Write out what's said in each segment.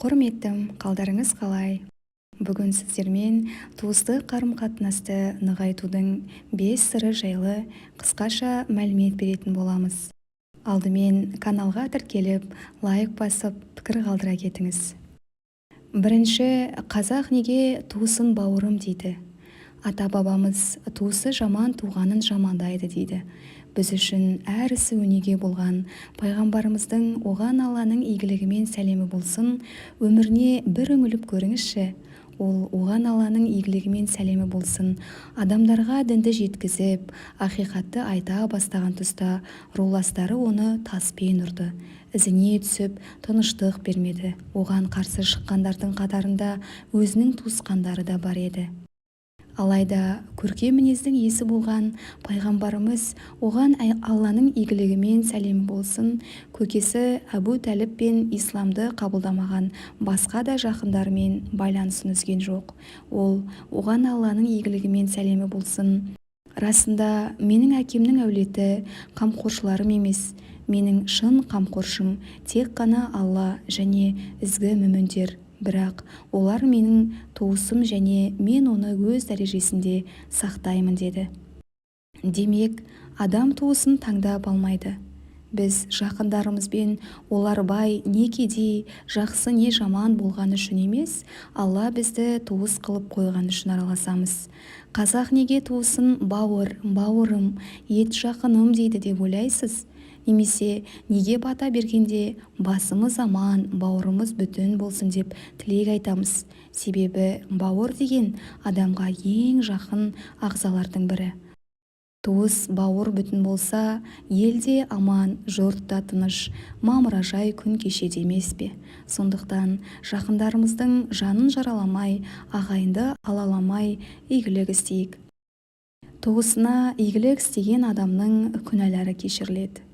Құрметтім, қалдарыңыз қалай? Бүгін сіздермен туыстық қарым-қатынасты нығайтудың 5 сыры жайлы қысқаша мәлімет беретін боламыз. Алдымен каналға тіркеліп, лайк басып, пікір қалдыра кетіңіз. Бірінші, қазақ неге туысын бауырым дейді. Ата-бабамыз туысы жаман туғанын жамандайды дейді. Біз үшін әр ісі өнеге болған пайғамбарымыздың оған Алланың игілігімен сәлемі болсын, өміріне бір үңіліп көріңізші. Ол оған Алланың игілігімен сәлемі болсын, адамдарға дінді жеткізіп, ақиқатты айта бастаған тұста руластары оны таспен ұрды. Ізіне түсіп, тыныштық бермеді. Оған қарсы шыққандардың қатарында өзінің туысқандары да бар еді. Алайда көркем мінездің иесі болған пайғамбарымыз оған Алланың игілігімен сәлемі болсын, көкесі Әбу Тәліп пен исламды қабылдамаған басқа да жақындарымен байланысын үзген жоқ. Ол оған Алланың игілігімен сәлемі болсын, расында менің әкемнің әулеті қамқоршыларым емес, менің шын қамқоршым тек қана Алла және ізгі мүміндер. Бірақ олар менің туысым және мен оны өз дәрежесінде сақтаймын деді. Демек, адам туысын таңдап алмайды. Біз жақындарымызбен олар бай не кедей, жақсы не жаман болған үшін емес, Алла бізді туыс қылып қойған үшін араласамыз. Қазақ неге туысын бауыр, бауырым, ет жақыным дейді деп ойлайсыз? Немесе неге бата бергенде басымыз аман, бауырымыз бүтін болсын деп тілек айтамыз? Себебі бауыр деген адамға ең жақын ағзалардың бірі. Туыс бауыр бүтін болса, елде аман, жұртта тыныш, мамыражай күн кешеді емес пе? Сондықтан жақындарымыздың жанын жараламай, ағайынды алаламай игілік істейік. Туысына игілік істеген адамның күнәлары кешіріледі.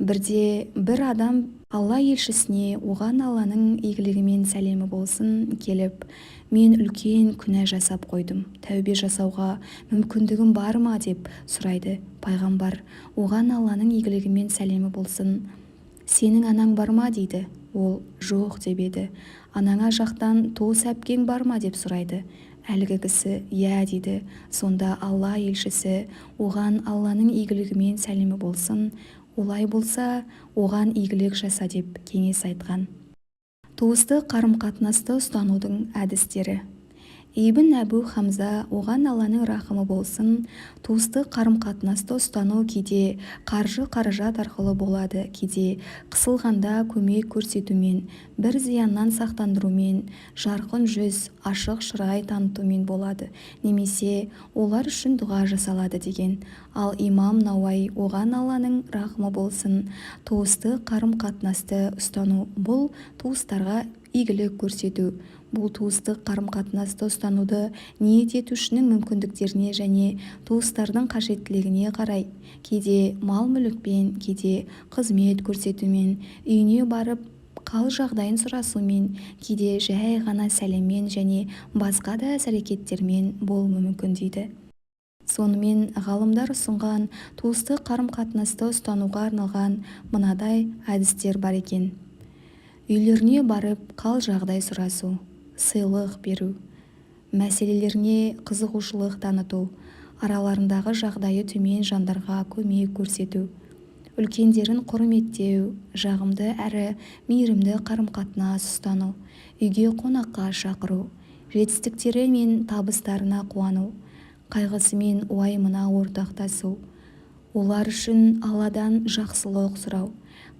Бірде бір адам Алла елшісіне оған Алланың игілігімен сәлемі болсын келіп, мен үлкен күнә жасап қойдым, тәубе жасауға мүмкіндігім бар ма деп сұрайды. Пайғамбар оған Алланың игілігімен сәлемі болсын, сенің анаң бар ма дейді. Ол жоқ деп еді. Анаңа жақтан туыс әпкең бар ма деп сұрайды. Әлгі кісі иә дейді. Сонда Алла елшісі оған Алланың игілігімен сәлемі болсын, олай болса, оған игілік жаса деп кеңес айтқан. Туыстық қарым-қатынасты ұстанудың әдістері. Ибн Әбу Хамза оған Алланың рахымы болсын, туыстық қарым-қатынасты ұстану кейде қаржы-қаражат арқылы болады, кейде қысылғанда көмек көрсетумен, бір зияннан сақтандырумен, жарқын жүз, ашық шырай танытумен болады, немесе олар үшін дұға жасалады деген. Ал имам Науаи оған Алланың рахымы болсын, туыстық қарым-қатынасты ұстану бұл туыстарға игілік көрсету. Бұл туыстық қарым-қатынасты ұстануды ниет етушінің мүмкіндіктеріне және туыстардың қажеттілігіне қарай, кейде мал-мүлікпен, кейде қызмет көрсетумен, үйіне барып қал жағдайын сұрасумен, кейде жай ғана сәлеммен және басқа да іс-әрекеттермен болуы мүмкін дейді. Сонымен ғалымдар ұсынған туыстық қарым-қатынасты ұстануға арналған мынадай әдістер бар екен. Үйлеріне барып қал жағдай сұрасу, сыйлық беру, мәселелеріне қызығушылық таныту, араларындағы жағдайы төмен жандарға көмек көрсету, үлкендерін құрметтеу, жағымды әрі мейірімді қарым-қатынас ұстану, үйге қонаққа шақыру, жетістіктері мен табыстарына қуану, қайғысы мен уайымына ортақтасу, олар үшін Алладан жақсылық сұрау,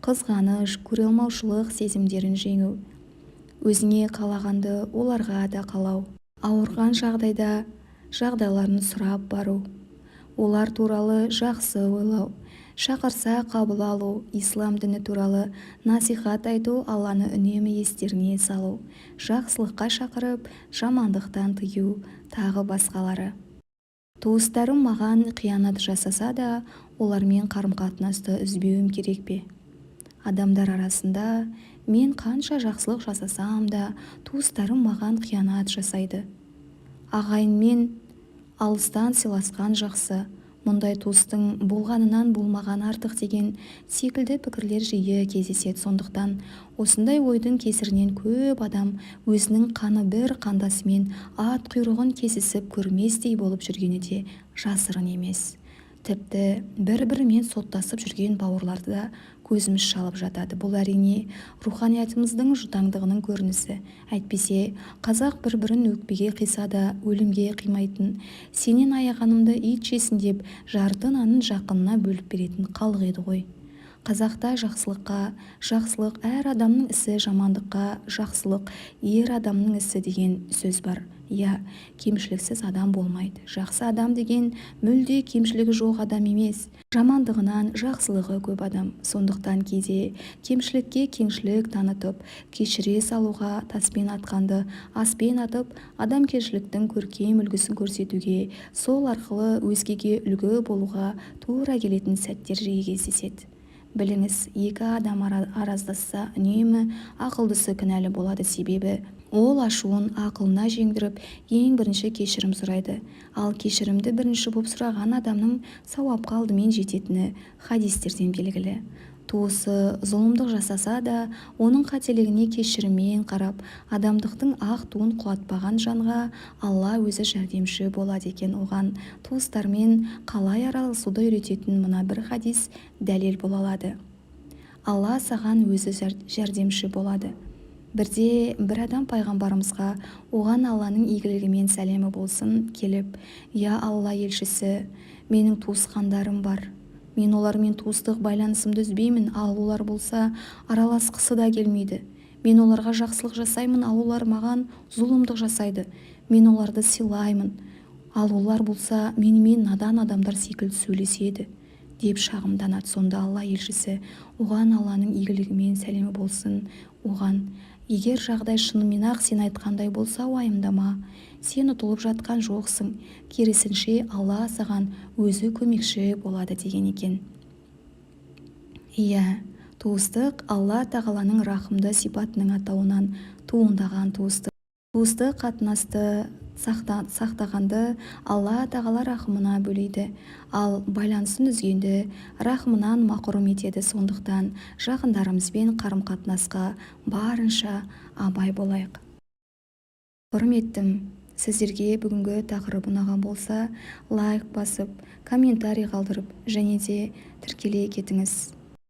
қызғаныш, көре алмаушылық сезімдерін жеңу, өзіңе қалағанды оларға да қалау, ауырған жағдайда жағдайларын сұрап бару, олар туралы жақсы ойлау, шақырса қабыл алу, ислам діні туралы насихат айту, Алланы үнемі естеріне салу, жақсылыққа шақырып, жамандықтан тыю, тағы басқалары. Туыстарым маған қиянат жасаса да, олармен қарым-қатынасты үзбеуім керек пе? Адамдар арасында мен қанша жақсылық жасасам да, туыстарым маған қиянат жасайды. Ағайынмен алыстан сыйласқан жақсы, мұндай туыстың болғанынан болмаған артық деген секілді пікірлер жиі кездеседі. Сондықтан осындай ойдың кесірінен көп адам өзінің қаны бір қандасымен ат құйрығын кесісіп көрместей болып жүргені де жасырын емес. Тіпті бір-бірімен соттасып жүрген бауырларды да көзіміз шалып жатады. Бұл әрине руханиятымыздың жұтаңдығының көрінісі. Әйтпесе қазақ бір-бірін өкпеге қиса да өлімге қимайтын, сенен аяғанымды ит жесін деп жарты нанын жақынына бөліп беретін халық еді ғой. Қазақта жақсылыққа жақсылық әр адамның ісі, жамандыққа жақсылық ер адамның ісі деген сөз бар. Иә, кемшіліксіз адам болмайды. Жақсы адам деген мүлде кемшілігі жоқ адам емес. Жамандығынан жақсылығы көп адам. Сондықтан кейде кемшілікке кеңшілік танытып, кешіре салуға, таспен атқанды аспен атып, адамгершіліктің көркем үлгісін көрсетуге, сол арқылы өзгеге үлгі болуға тура келетін сәттер жиі кездеседі. Біліңіз, екі адам араздасса үнемі ақылдысы кінәлі болады. Себебі ол ашуын ақылына жеңдіріп, ең бірінші кешірім сұрайды. Ал кешірімді бірінші боп сұраған адамның сауапқа алдымен жететіні хадистерден белгілі. Туысы зұлымдық жасаса да, оның қателігіне кешіріммен қарап, адамдықтың ақ туын құлатпаған жанға Алла өзі жәрдемші болады екен. Оған туыстармен қалай араласуды үйрететін мына бір хадис дәлел бола алады. Алла саған өзі жәрдемші болады. Бірде бір адам пайғамбарымызға, оған Алланың игілігімен сәлемі болсын, келіп: «Я Алла елшісі, менің туысқандарым бар. Мен олармен туыстық байланысымды үзбеймін, ал олар болса араласқысы да келмейді. Мен оларға жақсылық жасаймын, ал олар маған зұлымдық жасайды. Мен оларды сыйлаймын, ал олар болса менімен надан адамдар секілді сөйлеседі», деп шағымданады. Сонда Алла елшісі оған Алланың игілігімен сәлемі болсын, оған: «Егер жағдай шынымен-ақ сен айтқандай болса, уайымдама. Сен ұтылып жатқан жоқсың. Керісінше Алла саған өзі көмекші болады», деген екен. Иә, туыстық Алла тағаланың рахымды сипатының атауынан туындаған туыстық. Туыстық қатынасты сақтағанды Алла тағала рахымына бөлейді, ал байланысын үзгенді рахымынан мақұрым етеді. Сондықтан жақындарымызбен қарым-қатынасқа барынша абай болайық. Құрметтім, сіздерге бүгінгі тақырып ұнаған болса, лайк басып, комментарий қалдырып, және де тіркеле кетіңіз.